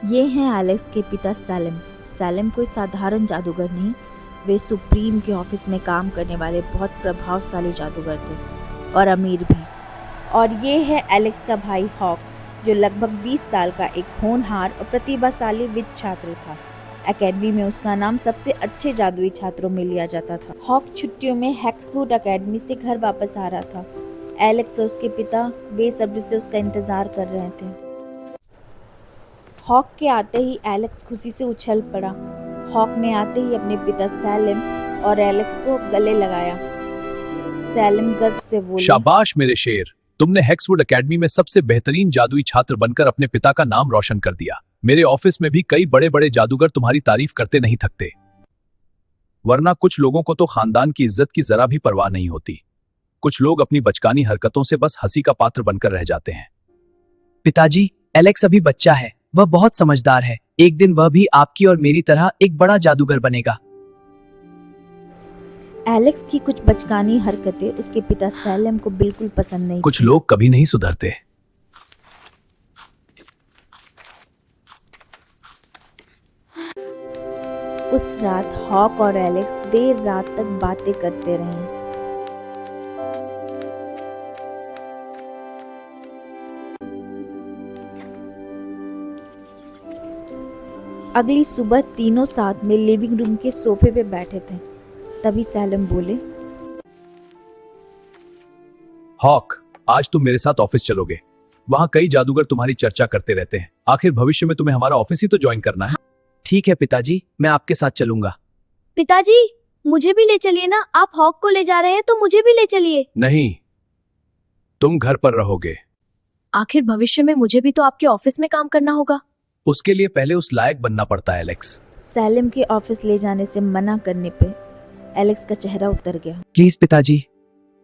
ये हैं एलेक्स के पिता सैलिम। सैलिम कोई साधारण जादूगर नहीं, वे सुप्रीम के ऑफिस में काम करने वाले बहुत प्रभावशाली जादूगर थे और अमीर भी। और ये है एलेक्स का भाई हॉक, जो लगभग 20 साल का एक होनहार और प्रतिभाशाली वित्त छात्र था। एकेडमी में उसका नाम सबसे अच्छे जादुई छात्रों में लिया जाता था। हॉक छुट्टियों में हैक्सवुड एकेडमी से घर वापस आ रहा था। एलेक्स और उसके पिता बेसब्री से उसका इंतजार कर रहे थे। हॉक के आते ही एलेक्स खुशी से उछल पड़ा। हॉक ने आते ही अपने पिता सैलिम और एलेक्स को गले लगाया। सैलिम गर्व से बोले, शाबाश मेरे शेर, तुमने हैक्सवुड एकेडमी में सबसे बेहतरीन जादुई छात्र बनकर अपने पिता का नाम रोशन कर दिया। मेरे ऑफिस में भी कई बड़े बड़े जादूगर तुम्हारी तारीफ करते नहीं थकते, वरना कुछ लोगों को तो खानदान की इज्जत की जरा भी परवाह नहीं होती। कुछ लोग अपनी बचकानी हरकतों से बस हंसी का पात्र बनकर रह जाते हैं। पिताजी, एलेक्स अभी बच्चा है, वह बहुत समझदार है। एक दिन वह भी आपकी और मेरी तरह एक बड़ा जादूगर बनेगा। एलेक्स की कुछ बचकानी हरकतें उसके पिता सैलिम को बिल्कुल पसंद नहीं कुछ थी। लोग कभी नहीं सुधरते। उस रात हॉक और एलेक्स देर रात तक बातें करते रहे। अगली सुबह तीनों साथ में लिविंग रूम के सोफे पे बैठे थे। तभी सैलिम बोले, हॉक, आज तुम मेरे साथ ऑफिस चलोगे। वहां कई जादूगर तुम्हारी चर्चा करते रहते हैं। आखिर भविष्य में तुम्हें हमारा ऑफिस ही तो ज्वाइन करना है। ठीक है पिताजी, मैं आपके साथ चलूंगा। पिताजी, मुझे भी ले चलिए ना। आप हॉक को ले जा रहे हैं तो मुझे भी ले चलिए। नहीं, तुम घर पर रहोगे। आखिर भविष्य में मुझे भी तो आपके ऑफिस में काम करना होगा। उसके लिए पहले उस लायक बनना पड़ता है एलेक्स। सैलिम के ऑफिस ले जाने से मना करने पे एलेक्स का चेहरा उतर गया। प्लीज पिताजी,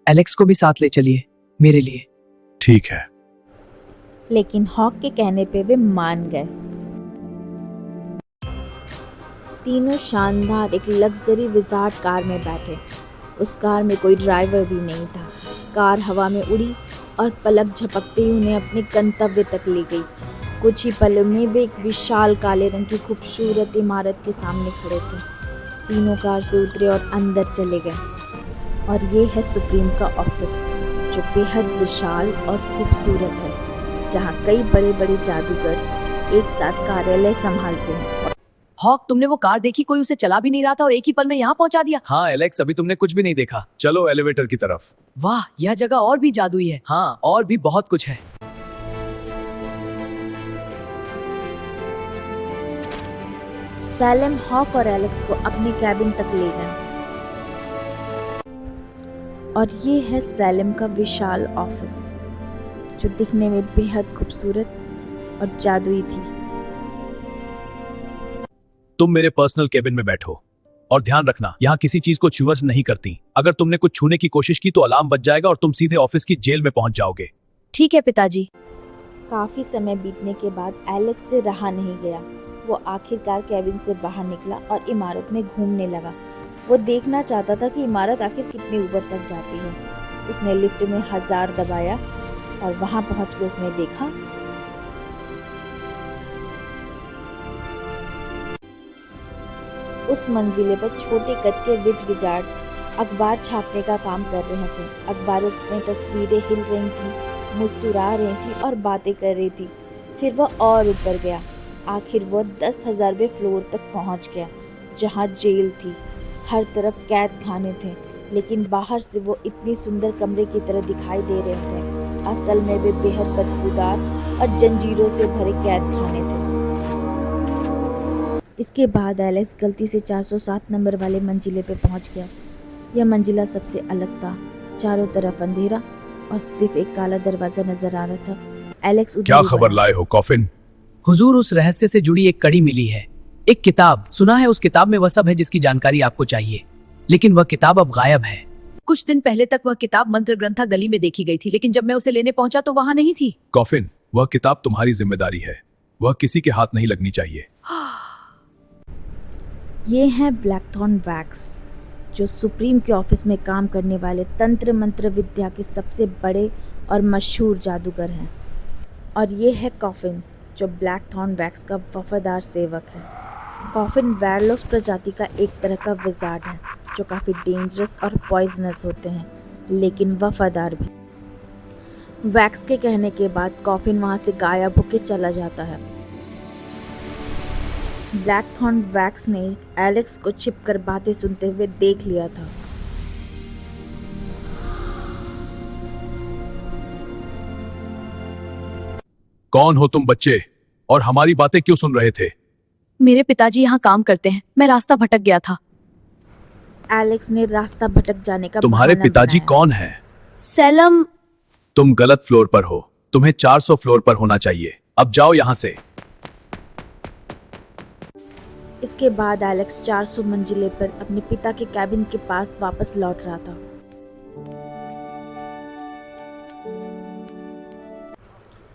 एलेक्स को भी साथ ले चलिए मेरे लिए। ठीक है। लेकिन हॉक के कहने पे वे मान गए। तीनों शानदार एक लग्जरी विजार्ड कार में बैठे। उस कार में कोई ड्राइवर भी नहीं था। कार हवा में उड़ी और पलक झपकते ही उन्हें अपने गंतव्य तक ले गई। कुछ ही पलों में वे एक विशाल काले रंग की खूबसूरत इमारत के सामने खड़े थे। तीनों कार से उतरे और अंदर चले गए। और ये है सुप्रीम का ऑफिस, जो बेहद विशाल और खूबसूरत है, जहाँ कई बड़े बड़े जादूगर एक साथ कार्यालय संभालते हैं। हॉक, तुमने वो कार देखी? कोई उसे चला भी नहीं रहा था और एक ही पल में यहाँ पहुंचा दिया। हाँ एलेक्स, अभी तुमने कुछ भी नहीं देखा। चलो एलिवेटर की तरफ। वाह, यह जगह और भी जादुई है। हाँ, और भी बहुत कुछ है। सैलिम हॉक और एलेक्स को अपने कैबिन तक ले गए। और ये है सैलिम का विशाल ऑफिस, जो दिखने में बेहद खूबसूरत और जादुई थी। तुम मेरे पर्सनल केबिन में बैठो और ध्यान रखना, यहाँ किसी चीज को छुआ नहीं करती। अगर तुमने कुछ छूने की कोशिश की तो अलार्म बज जाएगा और तुम सीधे ऑफिस की जेल में पहुंच जाओगे। ठीक है पिताजी। काफी समय बीतने के बाद एलेक्स से रहा नहीं गया। वो आखिरकार कैबिन से बाहर निकला और इमारत में घूमने लगा। वो देखना चाहता था कि इमारत आखिर कितने ऊपर तक जाती है। उसने लिफ्ट में 1000 दबाया और वहां पहुंचकर उसने देखा उस मंजिले पर छोटे कद के विजार्ड अखबार छापने का काम कर रहे थे। अखबारों में तस्वीरें हिल रही थी, मुस्कुरा रही थी और बातें कर रही थी। फिर वह और ऊपर गया। आखिर वह 10,000वें फ्लोर तक पहुंच गया, जहां जेल थी। हर तरफ कैद खाने थे, लेकिन बाहर से वो इतनी सुंदर कमरे की तरह दिखाई दे रहे थे। असल में वे बेहद बदबूदार और जंजीरों से भरे कैद खाने थे। इसके बाद एलेक्स गलती से 407 नंबर वाले मंजिले पे पहुंच गया। यह मंजिला सबसे अलग था। चारों तरफ अंधेरा और सिर्फ एक काला दरवाजा नजर आ रहा था। एलेक्स उधर क्या ही खबर बढ़ा। लाए हो कॉफिन? हुजूर, उस रहस्य से जुड़ी एक कड़ी मिली है। एक किताब। सुना है उस किताब में वह सब है जिसकी जानकारी आपको चाहिए, लेकिन वह किताब अब गायब है। कुछ दिन पहले तक वह किताब मंत्र ग्रंथा गली में देखी गई थी, लेकिन जब मैं उसे लेने पहुंचा तो वहां नहीं थी। कॉफिन, वह किताब तुम्हारी जिम्मेदारी है। वह किसी के हाथ नहीं लगनी चाहिए। ये हैं ब्लैकथॉर्न वैक्स, जो सुप्रीम के ऑफिस में काम करने वाले तंत्र मंत्र विद्या के सबसे बड़े और मशहूर जादूगर हैं। और ये है कॉफिन, जो ब्लैक थॉर्न वैक्स का वफादार सेवक है। कॉफिन वेरलोस प्रजाति का एक तरह का विजार्ड है जो काफ़ी डेंजरस और पॉइजनस होते हैं, लेकिन वफादार भी। वैक्स के कहने के बाद कॉफिन वहाँ से गायब होकर चला जाता है। ब्लैक थॉर्न वैक्स ने एलेक्स को छिपकर बातें सुनते हुए देख लिया था। कौन हो तुम बच्चे, और हमारी बातें क्यों सुन रहे थे? मेरे पिताजी यहाँ काम करते हैं, मैं रास्ता भटक गया था। एलेक्स ने रास्ता भटक जाने का तुम्हारे बहाना पिताजी बनाया। कौन है? सैलम। तुम गलत फ्लोर पर हो, तुम्हें 400 फ्लोर पर होना चाहिए। अब जाओ यहाँ से। इसके बाद एलेक्स 400 मंजिले पर अपने पिता के कैबिन के पास वापस लौट रहा था।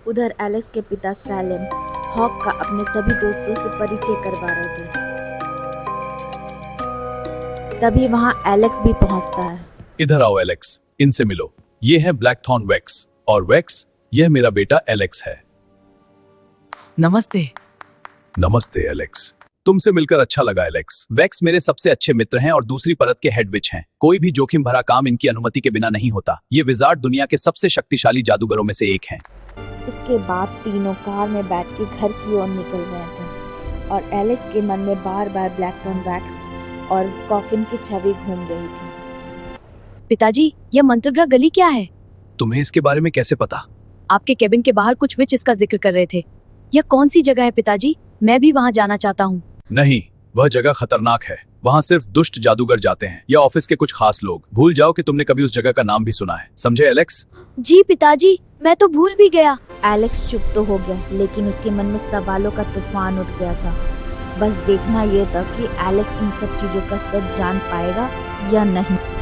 उधर एलेक्स के पिता सैलम हॉक का अपने सभी दोस्तों से परिचय करवा रहे थे। तभी वहां एलेक्स भी पहुंचता है। इधर आओ एलेक्स, इनसे मिलो। ये है ब्लैक थॉर्न वैक्स, और वैक्स यह मेरा बेटा एलेक्स है। नमस्ते। नमस्ते एलेक्स, तुमसे मिलकर अच्छा लगा एलेक्स। वैक्स मेरे सबसे अच्छे मित्र हैं और दूसरी परत के हेड विच हैं। कोई भी जोखिम भरा काम इनकी अनुमति के बिना नहीं होता। ये विजार्ड दुनिया के सबसे शक्तिशाली जादूगरों में से एक हैं। इसके बाद तीनों कार में बैठ के घर की ओर निकल रहे थे और एलेक्स के मन में बार बार ब्लैक थॉर्न वैक्स और कॉफिन की छवि घूम रही थी। पिताजी, यह मंत्रग्रह गली क्या है? तुम्हें इसके बारे में कैसे पता? आपके केबिन के बाहर कुछ विच इसका जिक्र कर रहे थे। यह कौन सी जगह है पिताजी? मैं भी वहाँ जाना चाहता हूँ। नहीं, वह जगह खतरनाक है। वहाँ सिर्फ दुष्ट जादूगर जाते हैं या ऑफिस के कुछ खास लोग। भूल जाओ कि तुमने कभी उस जगह का नाम भी सुना है, समझे एलेक्स? जी पिताजी, मैं तो भूल भी गया। एलेक्स चुप तो हो गया, लेकिन उसके मन में सवालों का तूफान उठ गया था। बस देखना यह था कि एलेक्स इन सब चीजों का सच जान पाएगा या नहीं।